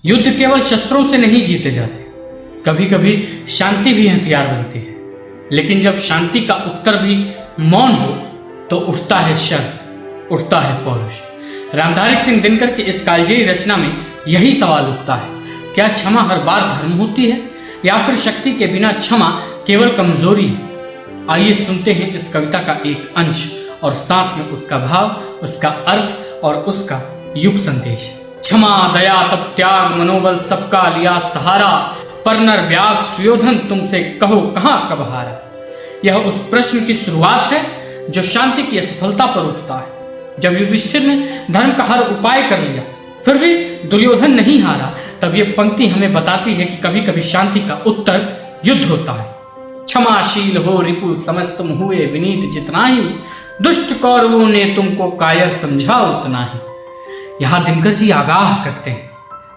युद्ध केवल शस्त्रों से नहीं जीते जाते, कभी कभी शांति भी हथियार बनती है। लेकिन जब शांति का उत्तर भी मौन हो तो उठता है शर, उठता है पौरुष। रामधारी सिंह दिनकर की इस कालजयी रचना में यही सवाल उठता है, क्या क्षमा हर बार धर्म होती है या फिर शक्ति के बिना क्षमा केवल कमजोरी है? आइए सुनते हैं इस कविता का एक अंश और साथ में उसका भाव, उसका अर्थ और उसका युग संदेश। क्षमा दया तब त्याग मनोबल सबका लिया सहारा, पर नर व्याग सुयोधन तुमसे कहो कहाँ कब हारा। यह उस प्रश्न की शुरुआत है जो शांति की असफलता पर उठता है। जब युधिष्ठिर ने धर्म का हर उपाय कर लिया फिर भी दुर्योधन नहीं हारा, तब यह पंक्ति हमें बताती है कि कभी कभी शांति का उत्तर युद्ध होता है। क्षमाशील हो रिपु समझ तुम हुए विनीत जितना ही, दुष्ट कौरवों ने तुमको कायर समझा उतना ही। यहां दिनकर जी आगाह करते हैं,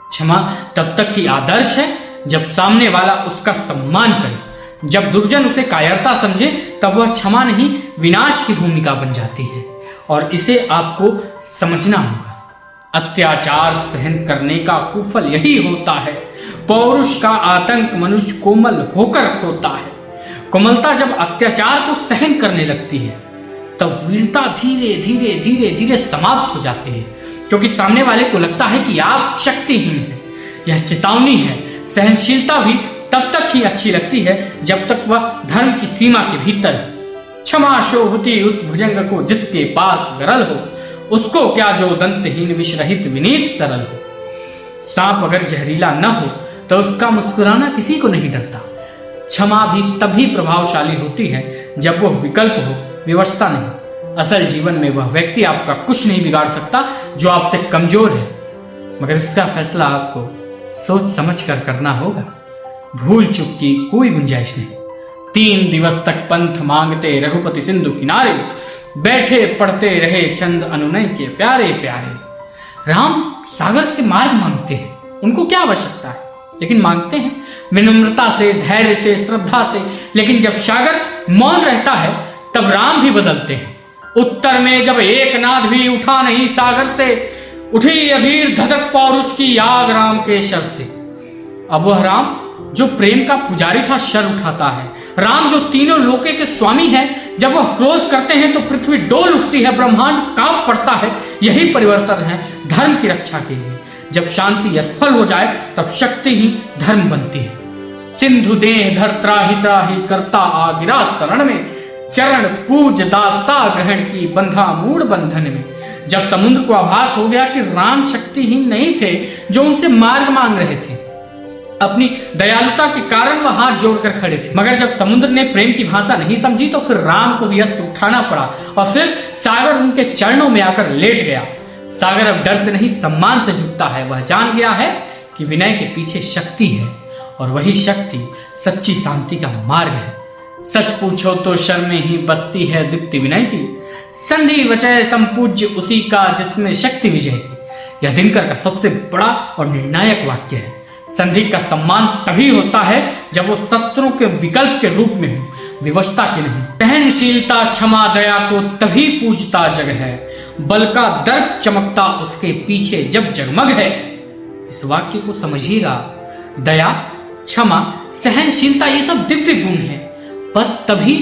क्षमा तब तक ही आदर्श है जब सामने वाला उसका सम्मान करे। जब दुर्जन उसे कायरता समझे तब वह क्षमा नहीं विनाश की भूमिका बन जाती है, और इसे आपको समझना होगा। अत्याचार सहन करने का कुफल यही होता है, पौरुष का आतंक मनुष्य कोमल होकर खोता है। कोमलता जब अत्याचार को सहन करने लगती है तब वीरता धीरे धीरे धीरे धीरे समाप्त हो जाती है, क्योंकि सामने वाले को लगता है कि आप शक्तिहीन हैं। यह चेतावनी है। सहनशीलता भी तब तक ही अच्छी लगती है जब तक वह धर्म की सीमा के भीतर है। क्षमा शोभती उस भुजंग को जिसके पास गरल हो, उसको क्या जो दंतहीन विषरहित विनीत सरल हो। सांप अगर जहरीला न हो तो उसका मुस्कुराना किसी को नहीं डरता। क्षमा भी तभी प्रभावशाली होती है जब वह विकल्प हो, विवशता नहीं। असल जीवन में वह व्यक्ति आपका कुछ नहीं बिगाड़ सकता जो आपसे कमजोर है, मगर इसका फैसला आपको सोच समझ कर करना होगा। भूल चूक की कोई गुंजाइश नहीं। 3 दिवस तक पंथ मांगते रघुपति सिंधु किनारे, बैठे पढ़ते रहे छंद अनुनय के प्यारे प्यारे। राम सागर से मार्ग मांगते हैं, उनको क्या आवश्यकता है, लेकिन मांगते हैं विनम्रता से, धैर्य से, श्रद्धा से। लेकिन जब सागर मौन रहता है तब राम भी बदलते हैं। उत्तर में जब एक नाद भी उठा नहीं सागर से, उठी अधीर धधक पौरुष की आग राम के शर से। अब वह राम जो प्रेम का पुजारी था शर उठाता है। राम जो तीनों लोके के स्वामी है, जब वह क्रोध करते हैं तो पृथ्वी डोल उठती है, ब्रह्मांड कांप पड़ता है। यही परिवर्तन है धर्म की रक्षा के लिए। जब शांति असफल हो जाए तब शक्ति ही धर्म बनती है। सिंधु देह धर त्राहि त्राहि करता आ गिरा शरण में, चरण पूज दास्ता ग्रहण की बंधा मूड बंधन में। जब समुद्र को आभास हो गया कि राम शक्तिहीन नहीं थे जो उनसे मार्ग मांग रहे थे, अपनी दयालुता के कारण वह हाथ जोड़कर खड़े थे, मगर जब समुद्र ने प्रेम की भाषा नहीं समझी तो फिर राम को भी अस्त्र उठाना पड़ा और फिर सागर उनके चरणों में आकर लेट गया। सागर अब डर से नहीं सम्मान से झुकता है। वह जान गया है कि विनय के पीछे शक्ति है और वही शक्ति सच्ची शांति का मार्ग है। सच पूछो तो शर्म में ही बसती है दीप्ति विनय की, संधि वचय संपूज्य उसी का जिसमें शक्ति विजय की। यह दिनकर का सबसे बड़ा और निर्णायक वाक्य है। संधि का सम्मान तभी होता है जब वो शस्त्रों के विकल्प के रूप में हो, विवशता के नहीं। सहनशीलता क्षमा दया को तभी पूजता जग है, बल का दर्प चमकता उसके पीछे जब जगमग है। इस वाक्य को समझिएगा। दया, क्षमा, सहनशीलता ये सब दिव्य गुण है, पर तभी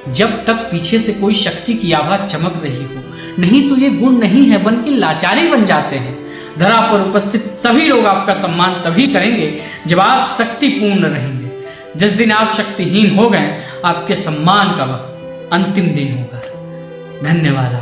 जब तक पीछे से कोई शक्ति की आभा चमक रही हो, नहीं तो ये गुण नहीं है, बल्कि लाचारी बन जाते हैं। धरा पर उपस्थित सभी लोग आपका सम्मान तभी करेंगे जब आप शक्तिपूर्ण रहेंगे। जिस दिन आप शक्तिहीन हो गए, आपके सम्मान का वह अंतिम दिन होगा। धन्यवाद।